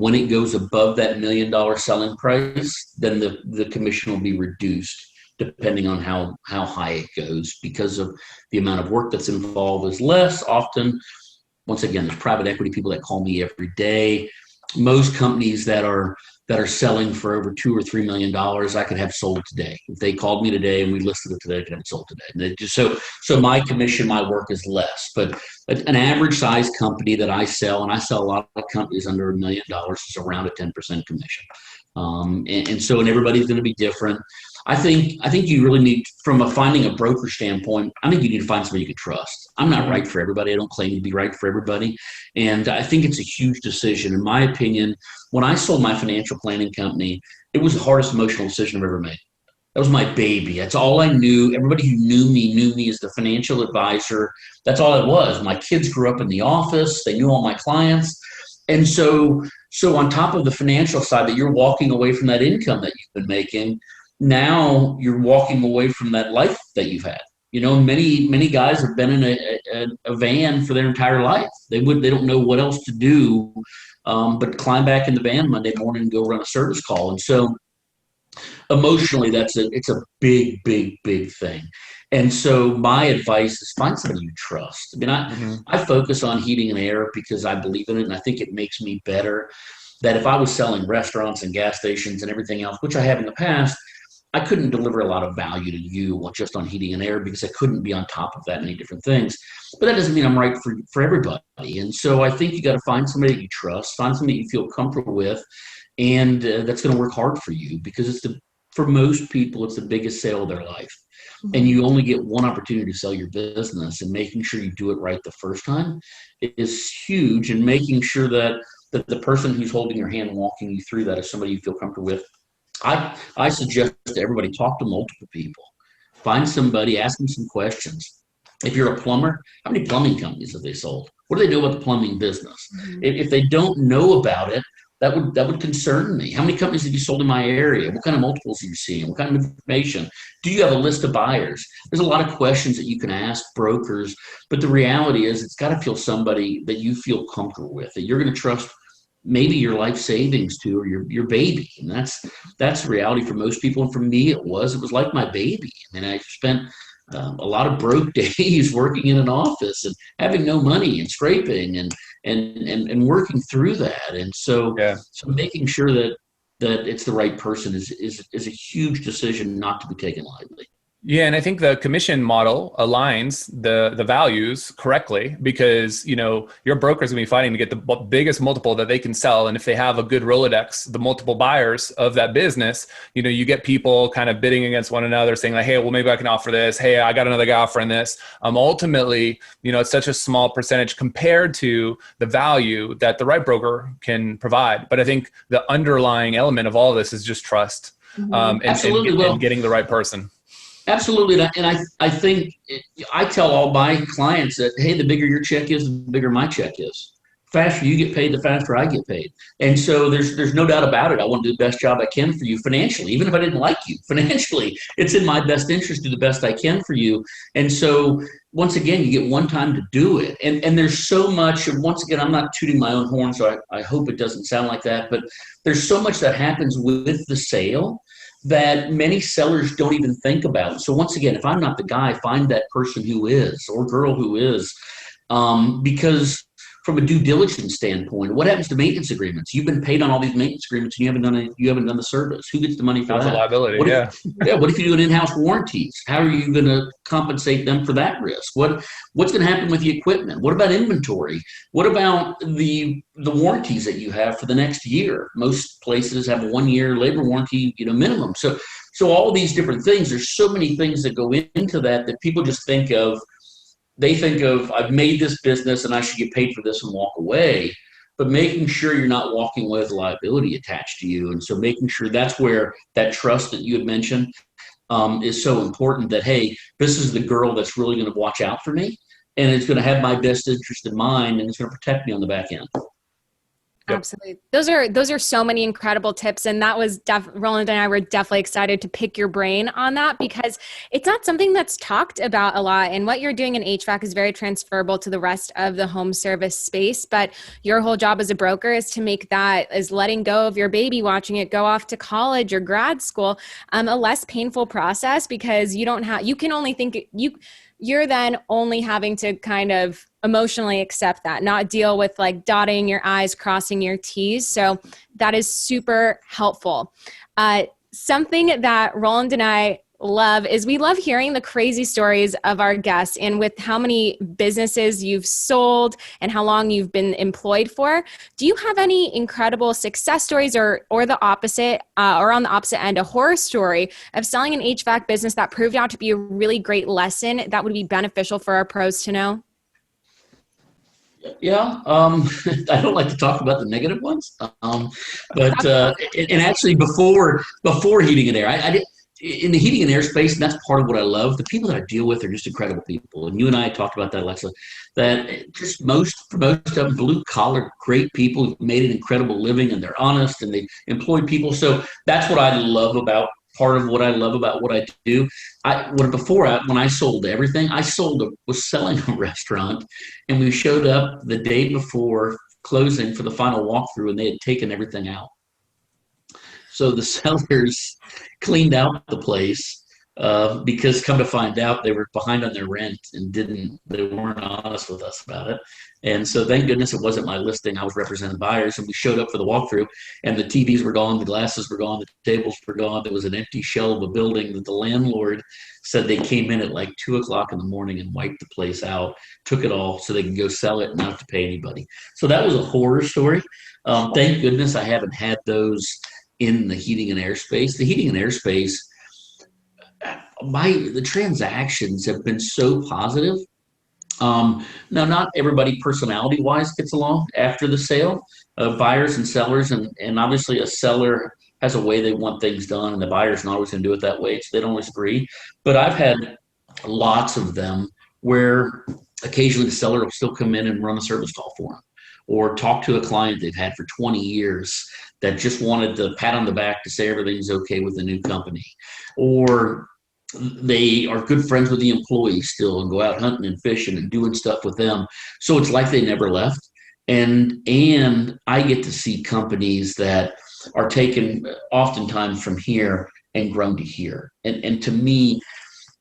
When it goes above that $1 million selling price, then the commission will be reduced, depending on how high it goes, because of the amount of work that's involved is less. Often, once again, there's private equity people that call me every day. Most companies that are selling for over $2 or $3 million, I could have sold today. If they called me today and we listed it today, I could have it sold today. And so my commission, my work is less. But an average size company that I sell, and I sell a lot of companies under $1 million, is around a 10% commission. And everybody's going to be different. I think you really need, from finding a broker standpoint, I think you need to find somebody you can trust. I'm not right for everybody. I don't claim to be right for everybody. And I think it's a huge decision. In my opinion, when I sold my financial planning company, it was the hardest emotional decision I've ever made. That was my baby. That's all I knew. Everybody who knew me as the financial advisor. That's all it was. My kids grew up in the office. They knew all my clients. And so on top of the financial side, that you're walking away from that income that you've been making, now you're walking away from that life that you've had. Many guys have been in a van for their entire life. They don't know what else to do but climb back in the van Monday morning and go run a service call. And so emotionally, it's a big, big, big thing. And so my advice is find somebody you trust. I mean, I focus on heating and air because I believe in it, and I think it makes me better. That if I was selling restaurants and gas stations and everything else, which I have in the past, I couldn't deliver a lot of value to you just on heating and air because I couldn't be on top of that many different things. But that doesn't mean I'm right for everybody. And so I think you got to find somebody that you trust, find somebody you feel comfortable with, and that's going to work hard for you because for most people, it's the biggest sale of their life. And you only get one opportunity to sell your business, and making sure you do it right the first time is huge, and making sure that the person who's holding your hand and walking you through that is somebody you feel comfortable with. I suggest to everybody, talk to multiple people. Find somebody, ask them some questions. If you're a plumber, how many plumbing companies have they sold? What do they know about the plumbing business? If they don't know about it, that would concern me. How many companies have you sold in my area? What kind of multiples are you seeing? What kind of information? Do you have a list of buyers? There's a lot of questions that you can ask brokers, but the reality is it's got to feel somebody that you feel comfortable with, that you're going to trust maybe your life savings to, or your baby. And that's the reality for most people. And for me, it was like my baby. I mean, I spent a lot of broke days working in an office and having no money and scraping and working through that. And so making sure that it's the right person is a huge decision not to be taken lightly. Yeah, and I think the commission model aligns the values correctly because, your broker's going to be fighting to get the biggest multiple that they can sell. And if they have a good Rolodex, the multiple buyers of that business, you get people kind of bidding against one another saying like, hey, well, maybe I can offer this. Hey, I got another guy offering this. Ultimately, it's such a small percentage compared to the value that the right broker can provide. But I think the underlying element of all of this is just trust and getting the right person. Absolutely. And I think I tell all my clients that, hey, the bigger your check is, the bigger my check is. The faster you get paid, the faster I get paid. And so there's no doubt about it. I want to do the best job I can for you financially. Even if I didn't like you financially, it's in my best interest to do the best I can for you. And so once again, you get one time to do it. And there's so much, and once again, I'm not tooting my own horn, so I hope it doesn't sound like that, but there's so much that happens with the sale that many sellers don't even think about. So once again, if I'm not the guy, find that person who is, or girl who is, because from a due diligence standpoint, what happens to maintenance agreements? You've been paid on all these maintenance agreements and you haven't done the service. Who gets the money for that? That's a liability. What if you do an in-house warranties? How are you going to compensate them for that risk? What's going to happen with the equipment? What about inventory? What about the warranties that you have for the next year? Most places have a 1-year labor warranty, minimum. So all these different things, there's so many things that go into that people just think of. They think of, I've made this business and I should get paid for this and walk away, but making sure you're not walking away with liability attached to you. And so making sure that's where that trust that you had mentioned is so important, that, hey, this is the girl that's really going to watch out for me, and it's going to have my best interest in mind, and it's going to protect me on the back end. Yep. Absolutely. Those are so many incredible tips. And that was Roland and I were definitely excited to pick your brain on that, because it's not something that's talked about a lot. And what you're doing in HVAC is very transferable to the rest of the home service space. But your whole job as a broker is to make that, is letting go of your baby, watching it go off to college or grad school, a less painful process, because you're then only having to kind of emotionally accept that, not deal with like dotting your I's, crossing your T's. So that is super helpful. Something that Roland and I love is we love hearing the crazy stories of our guests, and with how many businesses you've sold and how long you've been employed for. Do you have any incredible success stories or the opposite, or on the opposite end, a horror story of selling an HVAC business that proved out to be a really great lesson that would be beneficial for our pros to know? Yeah, I don't like to talk about the negative ones, but actually before heating and air, I did. In the heating and air space, and that's part of what I love. The people that I deal with are just incredible people. And you and I talked about that, Alexa, that just for most of them, blue collar, great people who've made an incredible living, and they're honest and they employ people. So that's what I love about part of what I love about what I do. When I sold everything, was selling a restaurant, and we showed up the day before closing for the final walkthrough, and they had taken everything out. So the sellers cleaned out the place because, come to find out, they were behind on their rent and they weren't honest with us about it. And so thank goodness it wasn't my listing. I was representing buyers, and we showed up for the walkthrough, and the TVs were gone, the glasses were gone, the tables were gone. There was an empty shell of a building that the landlord said they came in at like 2:00 in the morning and wiped the place out, took it all so they could go sell it and not have to pay anybody. So that was a horror story. Thank goodness I haven't had those in the heating and air space. The heating and air space, the transactions have been so positive. Now, not everybody personality-wise gets along after the sale, buyers and sellers, and obviously a seller has a way they want things done, and the buyer's not always going to do it that way, so they don't always agree. But I've had lots of them where occasionally the seller will still come in and run a service call for them, or talk to a client they've had for 20 years that just wanted the pat on the back to say everything's okay with the new company, or they are good friends with the employees still and go out hunting and fishing and doing stuff with them. So it's like they never left. And I get to see companies that are taken oftentimes from here and grown to here. And to me,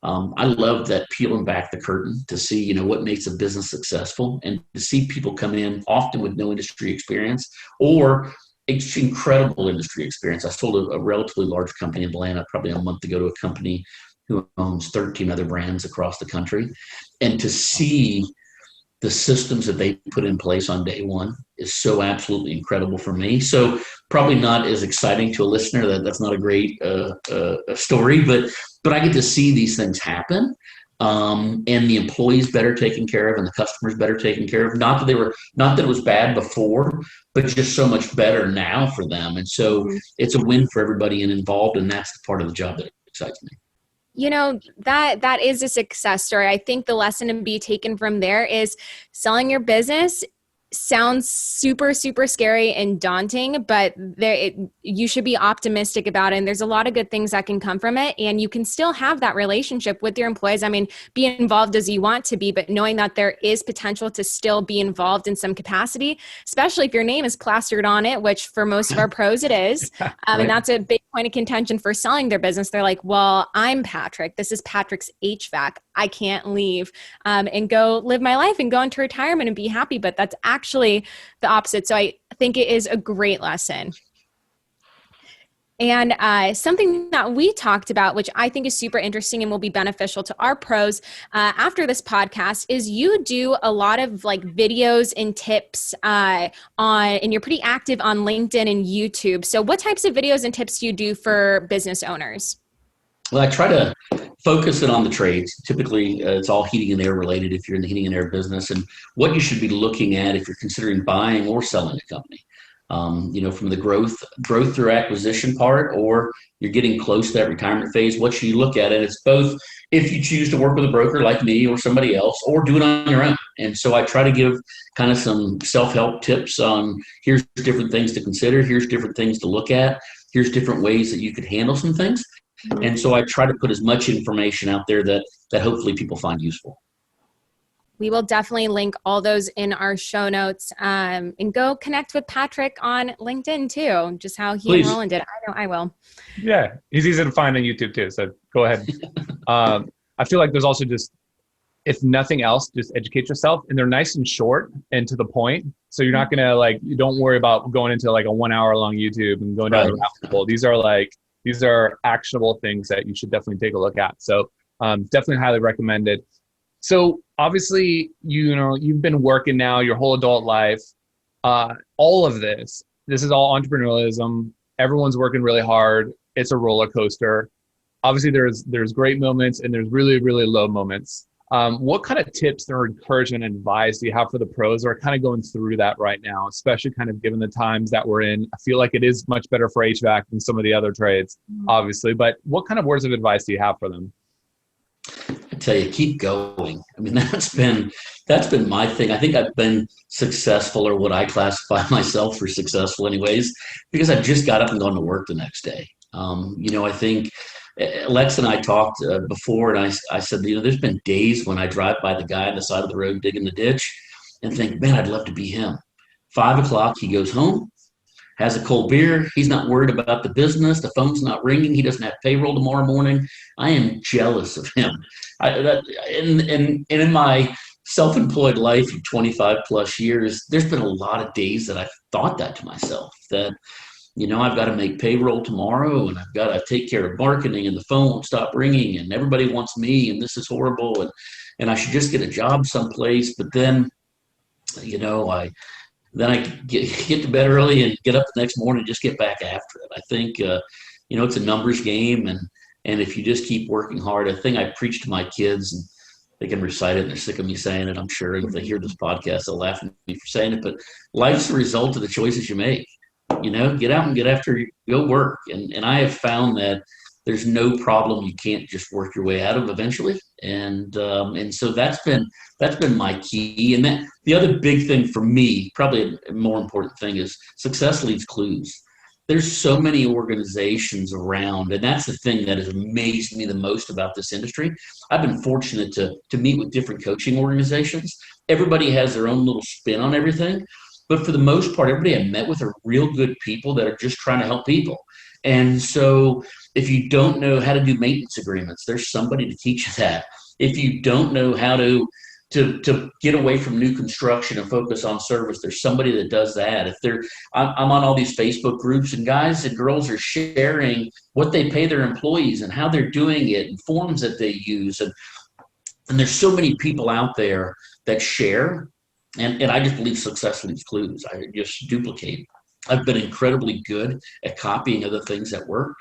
I love that peeling back the curtain to see, what makes a business successful, and to see people come in often with no industry experience or incredible industry experience. I sold a relatively large company in Atlanta probably a month ago to a company who owns 13 other brands across the country. And to see the systems that they put in place on day one is so absolutely incredible for me. So probably not as exciting to a listener. That's not a great story, but I get to see these things happen. And the employees better taken care of and the customers better taken care of. Not that it was bad before, but just so much better now for them. And so it's a win for everybody involved. And that's the part of the job that excites me. That is a success story. I think the lesson to be taken from there is selling your business sounds super, super scary and daunting, but you should be optimistic about it. And there's a lot of good things that can come from it. And you can still have that relationship with your employees. I mean, be involved as you want to be, but knowing that there is potential to still be involved in some capacity, especially if your name is plastered on it, which for most of our pros it is. Right. And that's a big point of contention for selling their business. They're like, well, I'm Patrick. This is Patrick's HVAC. I can't leave and go live my life and go into retirement and be happy. But that's actually the opposite. So I think it is a great lesson. And something that we talked about, which I think is super interesting and will be beneficial to our pros after this podcast, is you do a lot of like videos and tips and you're pretty active on LinkedIn and YouTube. So what types of videos and tips do you do for business owners? Well, I try to focus it on the trades. Typically, it's all heating and air related if you're in the heating and air business, and what you should be looking at if you're considering buying or selling a company. From the growth through acquisition part, or you're getting close to that retirement phase, what should you look at? And it's both if you choose to work with a broker like me or somebody else, or do it on your own. And so I try to give kind of some self-help tips on here's different things to consider, here's different things to look at, here's different ways that you could handle some things. And so I try to put as much information out there that hopefully people find useful. We will definitely link all those in our show notes and go connect with Patrick on LinkedIn too, just how he and Roland did. I know I will. Yeah, he's easy to find on YouTube too, so go ahead. I feel like there's also just, if nothing else, just educate yourself, and they're nice and short and to the point. So you're not going to you don't worry about going into like a 1 hour long YouTube and going down the rabbit hole. These are actionable things that you should definitely take a look at. So definitely highly recommended. So obviously, you've been working now your whole adult life. All of this is all entrepreneurialism. Everyone's working really hard. It's a roller coaster. Obviously, there's great moments and there's really, really low moments. What kind of tips or encouragement and advice do you have for the pros who are kind of going through that right now, especially kind of given the times that we're in? I feel like it is much better for HVAC than some of the other trades, obviously, but what kind of words of advice do you have for them? I tell you, keep going. I mean, that's been my thing. I think I've been successful, or what I classify myself for successful anyways, because I just got up and gone to work the next day. I think Lex and I talked before, and I said, there's been days when I drive by the guy on the side of the road digging the ditch and think, man, I'd love to be him. 5 o'clock, he goes home, has a cold beer. He's not worried about the business. The phone's not ringing. He doesn't have payroll tomorrow morning. I am jealous of him. And in my self-employed life of 25 plus years, there's been a lot of days that I've thought that to myself, that I've got to make payroll tomorrow, and I've got to take care of marketing, and the phone won't stop ringing, and everybody wants me, and this is horrible, and I should just get a job someplace. But then, I get to bed early and get up the next morning and just get back after it. I think, it's a numbers game, and if you just keep working hard, a thing I preach to my kids, and they can recite it and they're sick of me saying it, I'm sure. And if they hear this podcast, they'll laugh at me for saying it, but life's the result of the choices you make. Get out and get after your work. And I have found that there's no problem you can't just work your way out of eventually. And so that's been my key. And that the other big thing for me, probably a more important thing, is success leaves clues. There's so many organizations around, and that's the thing that has amazed me the most about this industry. I've been fortunate to meet with different coaching organizations. Everybody has their own little spin on everything. But for the most part, everybody I met with are real good people that are just trying to help people. And so if you don't know how to do maintenance agreements, there's somebody to teach you that. If you don't know how to get away from new construction and focus on service, there's somebody that does that. I'm on all these Facebook groups, and guys and girls are sharing what they pay their employees and how they're doing it and forms that they use. And there's so many people out there that share. And I just believe success leaves clues. I just duplicate. I've been incredibly good at copying other things that work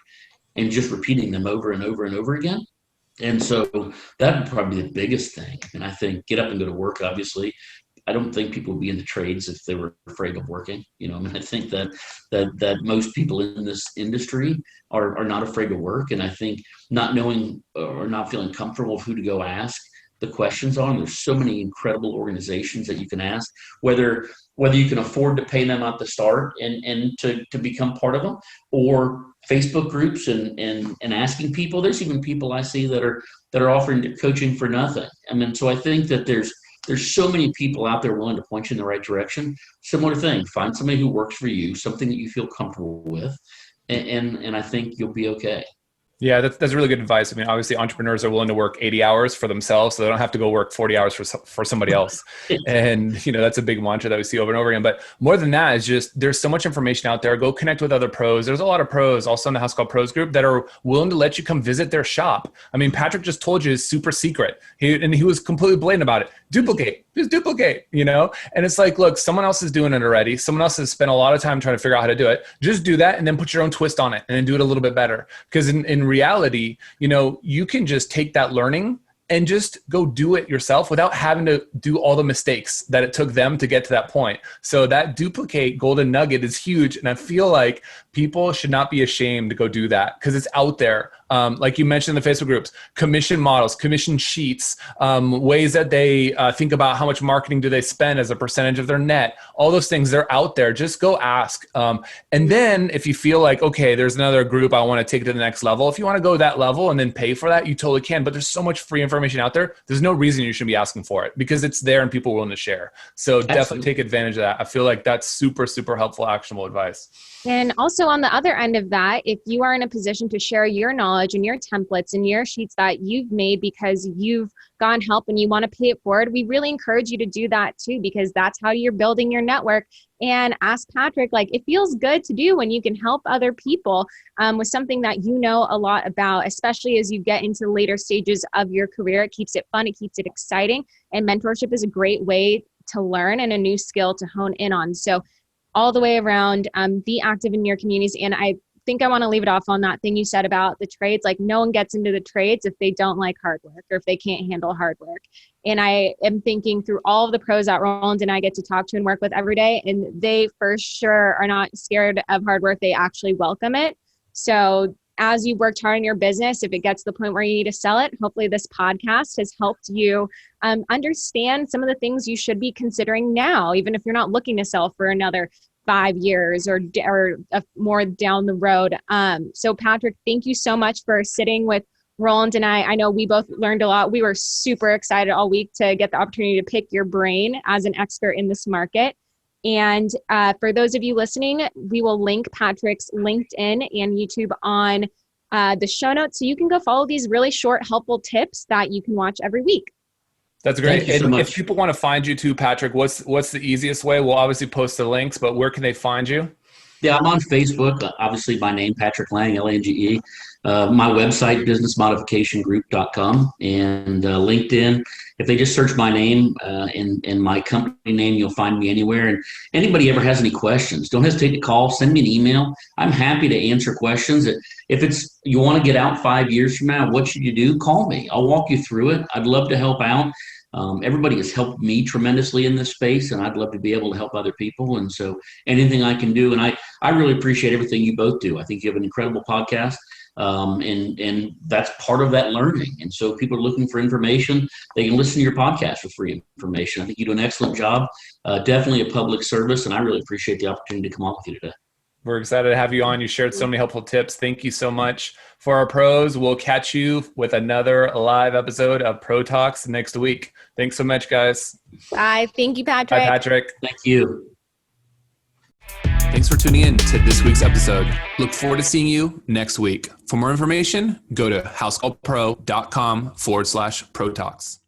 and just repeating them over and over and over again. And so that would probably be the biggest thing. And I think get up and go to work, obviously. I don't think people would be in the trades if they were afraid of working. I think that most people in this industry are not afraid to work. And I think not knowing or not feeling comfortable with who to go ask the questions on. There's so many incredible organizations that you can ask, whether you can afford to pay them at the start and to become part of them, or Facebook groups and asking people. There's even people I see that are offering coaching for nothing. So I think that there's so many people out there willing to point you in the right direction. Similar thing, find somebody who works for you, something that you feel comfortable with, and I think you'll be okay. Yeah, that's really good advice. Obviously entrepreneurs are willing to work 80 hours for themselves, so they don't have to go work 40 hours for somebody else. And, that's a big mantra that we see over and over again. But more than that is just, there's so much information out there. Go connect with other pros. There's a lot of pros also in the Housecall Pros group that are willing to let you come visit their shop. Patrick just told you it's super secret. He was completely blatant about it. Just duplicate, And it's like, look, someone else is doing it already. Someone else has spent a lot of time trying to figure out how to do it. Just do that and then put your own twist on it and then do it a little bit better. Because in reality, you can just take that learning and just go do it yourself without having to do all the mistakes that it took them to get to that point. So that duplicate golden nugget is huge. And I feel like people should not be ashamed to go do that because it's out there. Like you mentioned in the Facebook groups, commission models, commission sheets, ways that they think about how much marketing do they spend as a percentage of their net, all those things, they're out there. Just go ask. And then if you feel like, okay, there's another group, I want to take it to the next level. If you want to go that level and then pay for that, you totally can. But there's so much free information out there. There's no reason you shouldn't be asking for it because it's there and people are willing to share. So definitely take advantage of that. I feel like that's super, super helpful, actionable advice. And also on the other end of that, if you are in a position to share your knowledge and your templates and your sheets that you've made because you've gotten help and you want to pay it forward, we really encourage you to do that too, because that's how you're building your network. And ask Patrick, it feels good to do when you can help other people with something that you know a lot about, especially as you get into later stages of your career. It keeps it fun, it keeps it exciting, and mentorship is a great way to learn and a new skill to hone in on. So all the way around, be active in your communities. And I think I want to leave it off on that thing you said about the trades. No one gets into the trades if they don't like hard work or if they can't handle hard work. And I am thinking through all of the pros that Roland and I get to talk to and work with every day, and they for sure are not scared of hard work. They actually welcome it. So as you worked hard in your business, if it gets to the point where you need to sell it, hopefully this podcast has helped you understand some of the things you should be considering now, even if you're not looking to sell for another 5 years or more down the road. So Patrick, thank you so much for sitting with Roland and I. I know we both learned a lot. We were super excited all week to get the opportunity to pick your brain as an expert in this market. And for those of you listening, we will link Patrick's LinkedIn and YouTube on the show notes, so you can go follow these really short, helpful tips that you can watch every week. That's great. Thank you so much. If people want to find you too, Patrick, what's the easiest way? We'll obviously post the links, but where can they find you? Yeah, I'm on Facebook. Obviously, my name, Patrick Lange, Lange. My website, businessmodificationgroup.com, and LinkedIn. If they just search my name and my company name, you'll find me anywhere. And anybody ever has any questions, don't hesitate to call. Send me an email. I'm happy to answer questions. If it's you want to get out 5 years from now, what should you do? Call me. I'll walk you through it. I'd love to help out. Everybody has helped me tremendously in this space, and I'd love to be able to help other people. And so anything I can do, and I really appreciate everything you both do. I think you have an incredible podcast, and that's part of that learning. And so if people are looking for information, they can listen to your podcast for free information. I think you do an excellent job, definitely a public service, and I really appreciate the opportunity to come on with you today. We're excited to have you on. You shared so many helpful tips. Thank you so much. For our pros, we'll catch you with another live episode of Pro Talks next week. Thanks so much, guys. Bye. Thank you, Patrick. Bye, Patrick. Thank you. Thanks for tuning in to this week's episode. Look forward to seeing you next week. For more information, go to housecallpro.com/Pro Talks.